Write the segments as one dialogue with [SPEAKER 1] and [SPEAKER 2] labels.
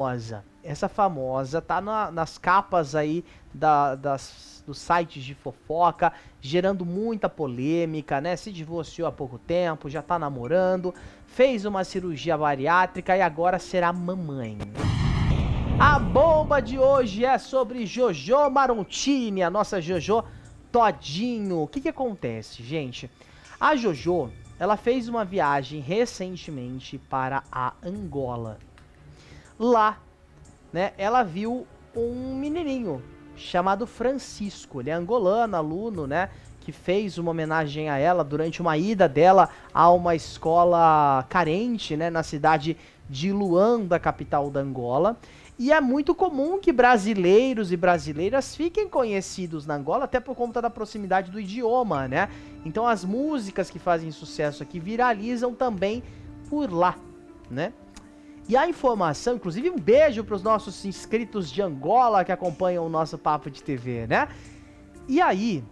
[SPEAKER 1] famosa. Essa famosa tá nas capas aí dos sites de fofoca, gerando muita polêmica, né? Se divorciou há pouco tempo, já tá namorando, fez uma cirurgia bariátrica e agora será mamãe. A bomba de hoje é sobre Jojo Marontini, a nossa Jojo Todinho. O que acontece, gente? A Jojo, ela fez uma viagem recentemente para a Angola. Lá, né, ela viu um menininho chamado Francisco. Ele é angolano, aluno, né, que fez uma homenagem a ela durante uma ida dela a uma escola carente, né, na cidade de Luanda, capital da Angola. E é muito comum que brasileiros e brasileiras fiquem conhecidos na Angola, até por conta da proximidade do idioma, né? Então as músicas que fazem sucesso aqui viralizam também por lá, né? E a informação, inclusive um beijo para os nossos inscritos de Angola que acompanham o nosso Papo de TV, né? E aí,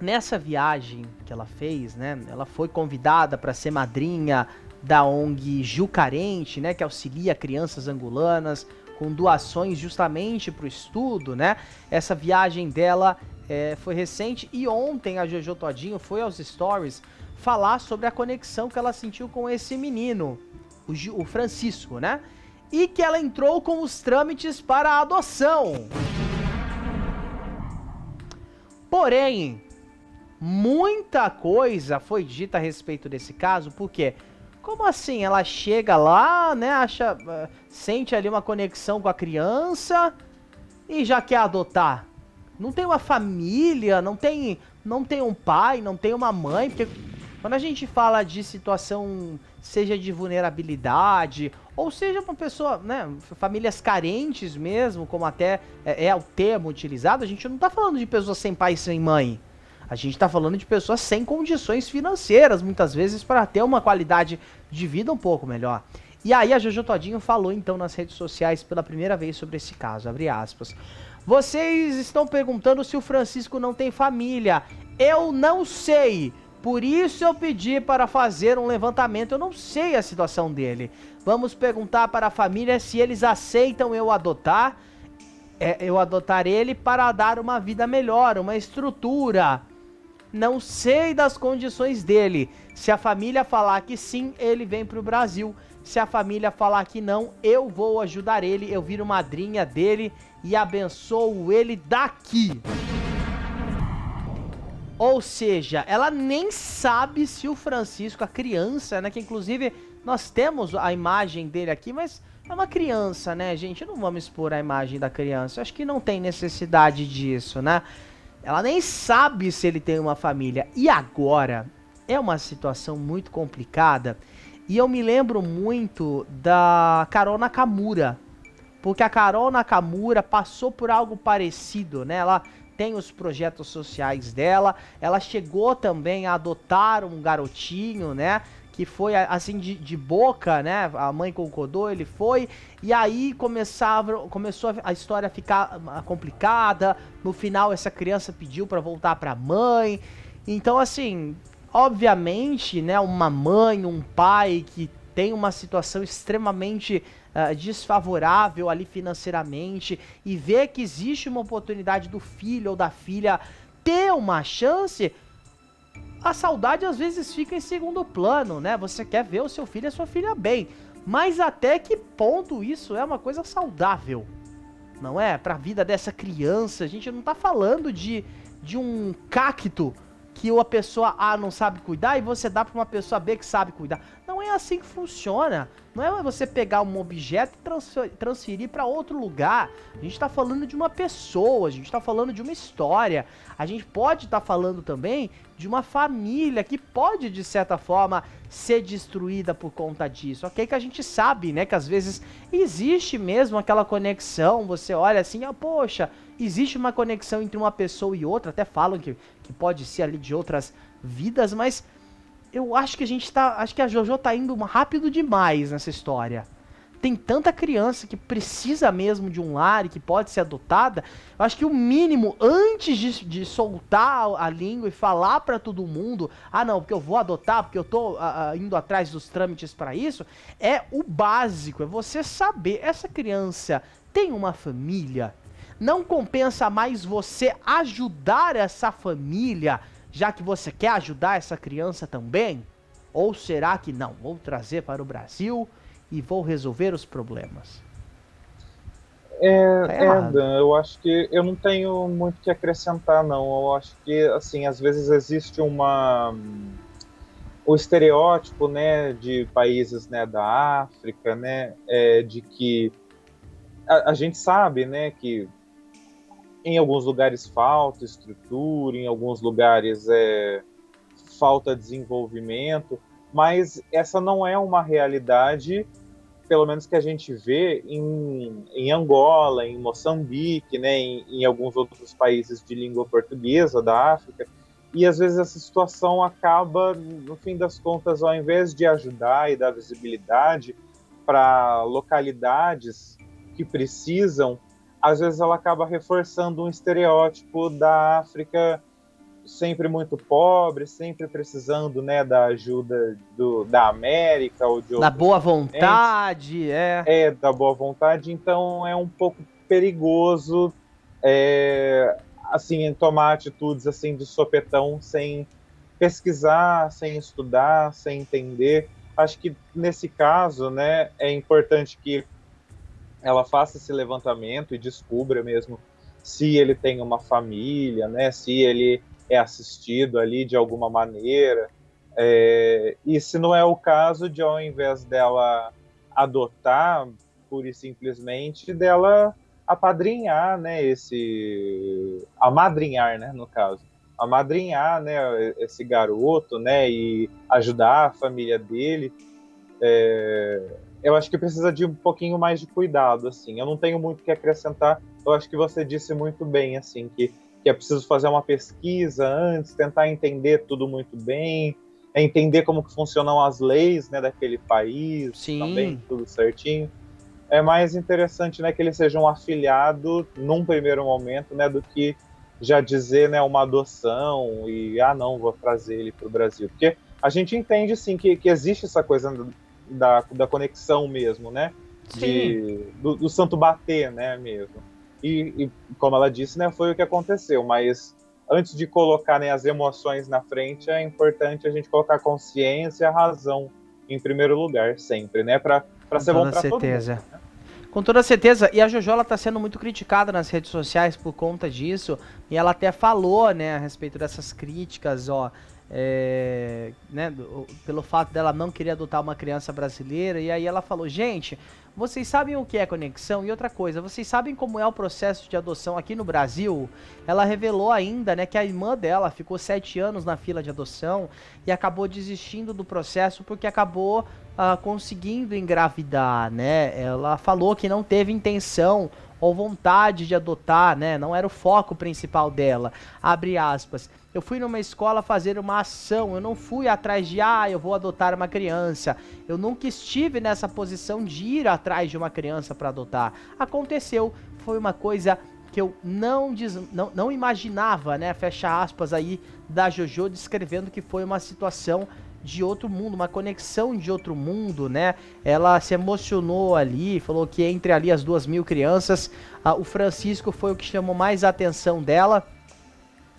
[SPEAKER 1] nessa viagem que ela fez, né? Ela foi convidada para ser madrinha da ONG Jucarente, né? Que auxilia crianças angolanas com doações justamente para o estudo, né? Essa viagem dela foi recente e ontem a Jojo Todinho foi aos stories falar sobre a conexão que ela sentiu com esse menino, o Francisco, né? E que ela entrou com os trâmites para a adoção. Porém, muita coisa foi dita a respeito desse caso, porque como assim? Ela chega lá, né, sente ali uma conexão com a criança e já quer adotar. Não tem uma família, não tem um pai, não tem uma mãe, porque quando a gente fala de situação, seja de vulnerabilidade, ou seja uma pessoa, né, famílias carentes mesmo, como até é o termo utilizado, a gente não tá falando de pessoas sem pai e sem mãe. A gente tá falando de pessoas sem condições financeiras, muitas vezes, para ter uma qualidade de vida um pouco melhor. E aí a Jojo Todinho falou então nas redes sociais pela primeira vez sobre esse caso, abre aspas. Vocês estão perguntando se o Francisco não tem família. Eu não sei. Por isso eu pedi para fazer um levantamento. Eu não sei a situação dele. Vamos perguntar para a família se eles aceitam eu adotar ele para dar uma vida melhor, uma estrutura. Não sei das condições dele. Se a família falar que sim, ele vem pro Brasil. Se a família falar que não, eu vou ajudar ele. Eu viro madrinha dele e abençoo ele daqui. Ou seja, ela nem sabe se o Francisco, a criança, né, que inclusive nós temos a imagem dele aqui, mas é uma criança, né, gente? Não vamos expor a imagem da criança. Eu acho que não tem necessidade disso, né? Ela nem sabe se ele tem uma família. E agora, é uma situação muito complicada. E eu me lembro muito da Carol Nakamura. Porque a Carol Nakamura passou por algo parecido, né? Ela tem os projetos sociais dela. Ela chegou também a adotar um garotinho, né? Que foi assim de boca, né? A mãe concordou, ele foi. E aí começou a história a ficar complicada. No final, essa criança pediu pra voltar pra mãe. Então, assim, obviamente, né? Uma mãe, um pai que tem uma situação extremamente desfavorável ali financeiramente e vê que existe uma oportunidade do filho ou da filha ter uma chance, a saudade às vezes fica em segundo plano, né? Você quer ver o seu filho e a sua filha bem, mas até que ponto isso é uma coisa saudável, não é? Pra vida dessa criança, a gente não tá falando de um cacto que a pessoa A não sabe cuidar e você dá pra uma pessoa B que sabe cuidar. Não é assim que funciona. Não é você pegar um objeto e transferir para outro lugar. A gente tá falando de uma pessoa, a gente tá falando de uma história. A gente pode estar falando também de uma família que pode, de certa forma, ser destruída por conta disso. Ok? Que a gente sabe, né? Que às vezes existe mesmo aquela conexão. Você olha assim, poxa, existe uma conexão entre uma pessoa e outra. Até falam que pode ser ali de outras vidas, mas eu acho que acho que a Jojo tá indo rápido demais nessa história. tem tanta criança que precisa mesmo de um lar e que pode ser adotada. Eu acho que o mínimo, antes de soltar a língua e falar pra todo mundo, ah não, porque eu vou adotar, porque eu tô indo atrás dos trâmites pra isso, é o básico, é você saber, essa criança tem uma família? Não compensa mais você ajudar essa família, já que você quer ajudar essa criança também? Ou será que não, vou trazer para o Brasil e vou resolver os problemas? Tá errado.
[SPEAKER 2] Dan, eu acho que eu não tenho muito o que acrescentar, não. Eu acho que, assim, às vezes existe o estereótipo, né, de países, né, da África, né, de que a gente sabe, né, que em alguns lugares falta estrutura, em alguns lugares falta desenvolvimento, mas essa não é uma realidade, pelo menos que a gente vê em Angola, em Moçambique, né, em alguns outros países de língua portuguesa da África. E às vezes essa situação acaba, no fim das contas, ao invés de ajudar e dar visibilidade para localidades que precisam, às vezes ela acaba reforçando um estereótipo da África sempre muito pobre, sempre precisando, né, da ajuda da América ou de
[SPEAKER 1] Da
[SPEAKER 2] outros
[SPEAKER 1] boa
[SPEAKER 2] continentes,
[SPEAKER 1] vontade, é.
[SPEAKER 2] da boa vontade, então é um pouco perigoso, assim, tomar atitudes assim de sopetão sem pesquisar, sem estudar, sem entender. Acho que nesse caso, né, é importante que ela faça esse levantamento e descubra mesmo se ele tem uma família, né, se ele é assistido ali de alguma maneira, e se não é o caso de, ao invés dela adotar, pura e simplesmente, dela apadrinhar, né, amadrinhar, né, no caso, amadrinhar, né, esse garoto, né, e ajudar a família dele. Eu acho que precisa de um pouquinho mais de cuidado, assim. Eu não tenho muito o que acrescentar. Eu acho que você disse muito bem, assim, que é preciso fazer uma pesquisa antes, tentar entender tudo muito bem, entender como que funcionam as leis, né, daquele país, também
[SPEAKER 1] Sim.
[SPEAKER 2] tudo certinho. É mais interessante, né, que ele seja um afilhado num primeiro momento, né, do que já dizer, né, uma adoção e, não, vou trazer ele para o Brasil. Porque a gente entende, sim, que existe essa coisa da conexão mesmo, né,
[SPEAKER 1] Sim.
[SPEAKER 2] do santo bater, né, mesmo. E, como ela disse, né, foi o que aconteceu, mas antes de colocar, né, as emoções na frente, é importante a gente colocar a consciência e a razão em primeiro lugar, sempre, né, para
[SPEAKER 1] Com
[SPEAKER 2] ser bom
[SPEAKER 1] toda
[SPEAKER 2] para todo mundo.
[SPEAKER 1] certeza. Com toda certeza, e a Jojo ela tá sendo muito criticada nas redes sociais por conta disso, e ela até falou, né, a respeito dessas críticas, ó, né, pelo fato dela não querer adotar uma criança brasileira, e aí ela falou, gente, vocês sabem o que é conexão? E outra coisa, vocês sabem como é o processo de adoção aqui no Brasil? Ela revelou ainda, né, que a irmã dela ficou 7 anos na fila de adoção e acabou desistindo do processo porque acabou conseguindo engravidar, né? Ela falou que não teve intenção ou vontade de adotar, né? Não era o foco principal dela. Abre aspas. Eu fui numa escola fazer uma ação, eu não fui atrás de, eu vou adotar uma criança. Eu nunca estive nessa posição de ir atrás de uma criança para adotar. Aconteceu, foi uma coisa que eu não imaginava, né? Fecha aspas aí da Jojo descrevendo que foi uma situação de outro mundo, uma conexão de outro mundo, né? Ela se emocionou ali, falou que entre ali as 2.000 crianças, o Francisco foi o que chamou mais a atenção dela.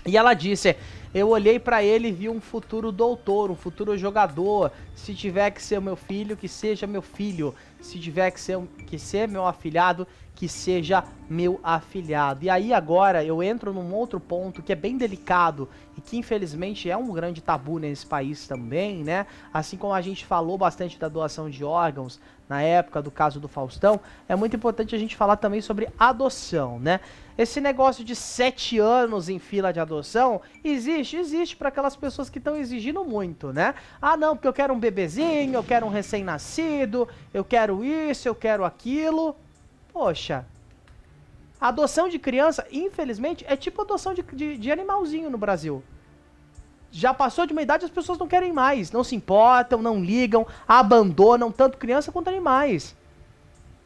[SPEAKER 1] E ela disse, eu olhei pra ele e vi um futuro doutor, um futuro jogador. Se tiver que ser meu filho, que seja meu filho. Se tiver que ser meu afilhado, que seja meu afilhado. E aí agora eu entro num outro ponto que é bem delicado e que infelizmente é um grande tabu nesse país também, né? Assim como a gente falou bastante da doação de órgãos na época do caso do Faustão, é muito importante a gente falar também sobre adoção, né? Esse negócio de 7 anos em fila de adoção existe para aquelas pessoas que estão exigindo muito, né? Ah, não, porque eu quero um bebezinho, eu quero um recém-nascido, eu quero isso, eu quero aquilo. Poxa, a adoção de criança, infelizmente, é tipo adoção de animalzinho no Brasil. Já passou de uma idade, as pessoas não querem mais, não se importam, não ligam, abandonam tanto criança quanto animais.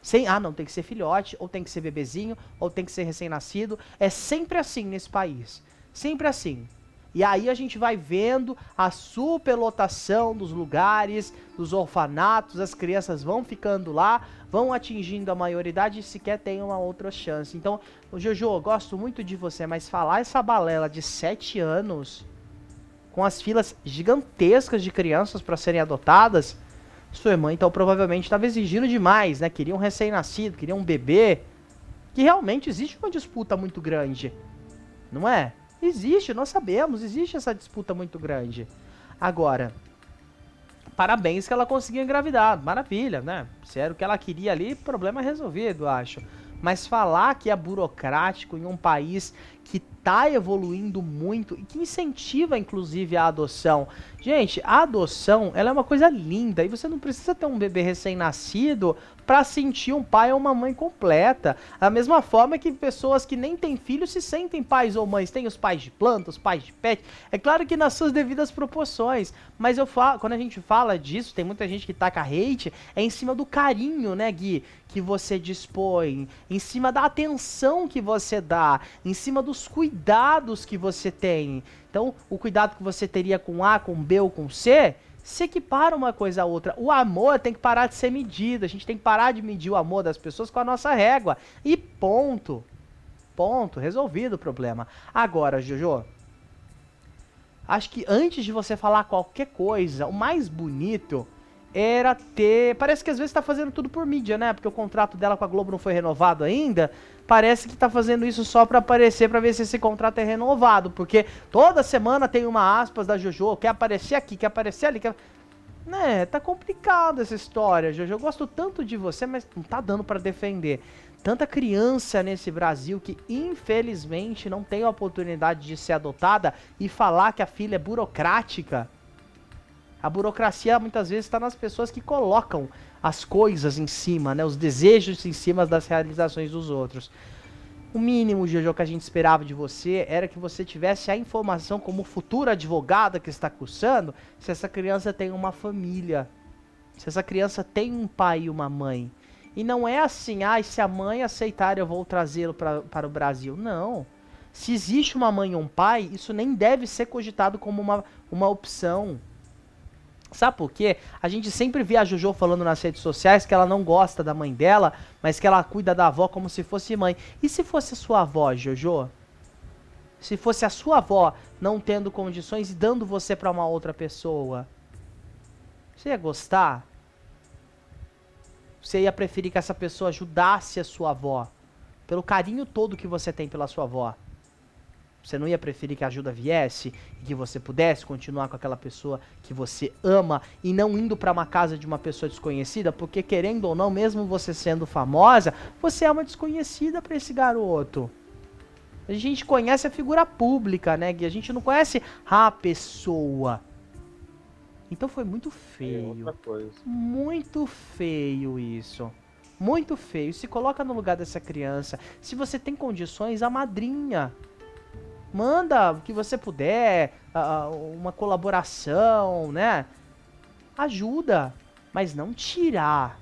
[SPEAKER 1] Sem, ah, não, tem que ser filhote, ou tem que ser bebezinho, ou tem que ser recém-nascido. É sempre assim nesse país. Sempre assim. E aí a gente vai vendo a superlotação dos lugares, dos orfanatos, as crianças vão ficando lá, vão atingindo a maioridade e sequer tem uma outra chance. Então, Jojo, eu gosto muito de você, mas falar essa balela de 7 anos, com as filas gigantescas de crianças para serem adotadas, sua irmã então provavelmente estava exigindo demais, né? Queria um recém-nascido, queria um bebê, que realmente existe uma disputa muito grande, não é? Existe, nós sabemos, existe essa disputa muito grande. Agora, parabéns que ela conseguiu engravidar, maravilha, né? Se era o que ela queria ali, problema resolvido, acho. Mas falar que é burocrático em um país que tá evoluindo muito e que incentiva, inclusive, a adoção. Gente, a adoção, ela é uma coisa linda e você não precisa ter um bebê recém-nascido para sentir um pai ou uma mãe completa. Da mesma forma que pessoas que nem têm filhos se sentem pais ou mães. Tem os pais de planta, os pais de pet. É claro que nas suas devidas proporções. Mas eu falo, quando a gente fala disso, tem muita gente que taca hate, é em cima do carinho, né, Gui? Que você dispõe, em cima da atenção que você dá, em cima dos cuidados que você tem. Então, o cuidado que você teria com A, com B ou com C, se equipara uma coisa a outra. O amor tem que parar de ser medido. A gente tem que parar de medir o amor das pessoas com a nossa régua. E ponto. Ponto. Resolvido o problema. Agora, Jojo, acho que antes de você falar qualquer coisa, o mais bonito era ter... Parece que às vezes tá fazendo tudo por mídia, né? Porque o contrato dela com a Globo não foi renovado ainda. Parece que tá fazendo isso só pra aparecer, pra ver se esse contrato é renovado. Porque toda semana tem uma aspas da Jojo, quer aparecer aqui, quer aparecer ali, quer... Né, tá complicado essa história, Jojo. Eu gosto tanto de você, mas não tá dando pra defender. Tanta criança nesse Brasil que, infelizmente, não tem a oportunidade de ser adotada e falar que a filha é burocrática. A burocracia muitas vezes está nas pessoas que colocam as coisas em cima, né? Os desejos em cima das realizações dos outros. O mínimo, Jojo, que a gente esperava de você era que você tivesse a informação como futura advogada que está cursando, se essa criança tem uma família, se essa criança tem um pai e uma mãe. E não é assim, se a mãe aceitar eu vou trazê-lo para o Brasil. Não. Se existe uma mãe e um pai, isso nem deve ser cogitado como uma opção. Sabe por quê? A gente sempre vê a Jojo falando nas redes sociais que ela não gosta da mãe dela, mas que ela cuida da avó como se fosse mãe. E se fosse a sua avó, Jojo? Se fosse a sua avó não tendo condições e dando você pra uma outra pessoa? Você ia gostar? Você ia preferir que essa pessoa ajudasse a sua avó? Pelo carinho todo que você tem pela sua avó? Você não ia preferir que a ajuda viesse e que você pudesse continuar com aquela pessoa que você ama e não indo para uma casa de uma pessoa desconhecida? Porque querendo ou não, mesmo você sendo famosa, você é uma desconhecida para esse garoto. A gente conhece a figura pública, né, Gui? A gente não conhece a pessoa. Então foi muito feio.
[SPEAKER 2] outra coisa.
[SPEAKER 1] Muito feio isso. Muito feio. Se coloca no lugar dessa criança. Se você tem condições, a madrinha. Manda o que você puder, uma colaboração, né? Ajuda, mas não tirar.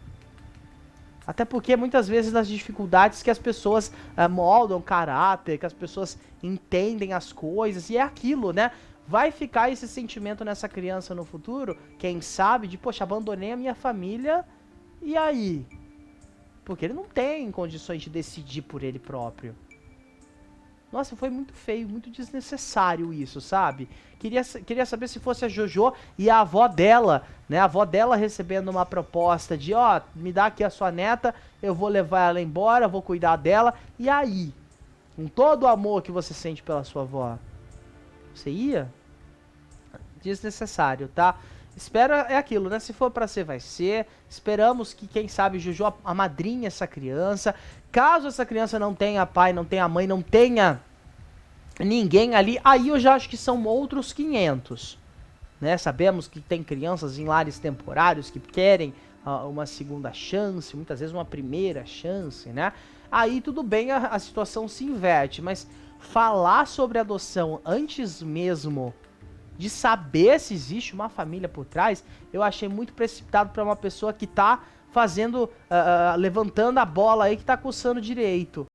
[SPEAKER 1] Até porque muitas vezes nas dificuldades que as pessoas moldam caráter, que as pessoas entendem as coisas, e é aquilo, né? Vai ficar esse sentimento nessa criança no futuro, quem sabe, de, poxa, abandonei a minha família, e aí? Porque ele não tem condições de decidir por ele próprio. Nossa, foi muito feio, muito desnecessário isso, sabe? Queria saber se fosse a Jojo e a avó dela, né? A avó dela recebendo uma proposta de, me dá aqui a sua neta, eu vou levar ela embora, vou cuidar dela. E aí? Com todo o amor que você sente pela sua avó, você ia? Desnecessário, tá? Espera, é aquilo, né? Se for pra ser, vai ser. Esperamos que, quem sabe, Jojo amadrinhe essa criança. Caso essa criança não tenha pai, não tenha mãe, não tenha ninguém ali, aí eu já acho que são outros 500. Né? Sabemos que tem crianças em lares temporários que querem uma segunda chance, muitas vezes uma primeira chance, né? Aí tudo bem, a situação se inverte. Mas falar sobre adoção antes mesmo de saber se existe uma família por trás, eu achei muito precipitado para uma pessoa que tá fazendo, levantando a bola aí que tá coçando direito.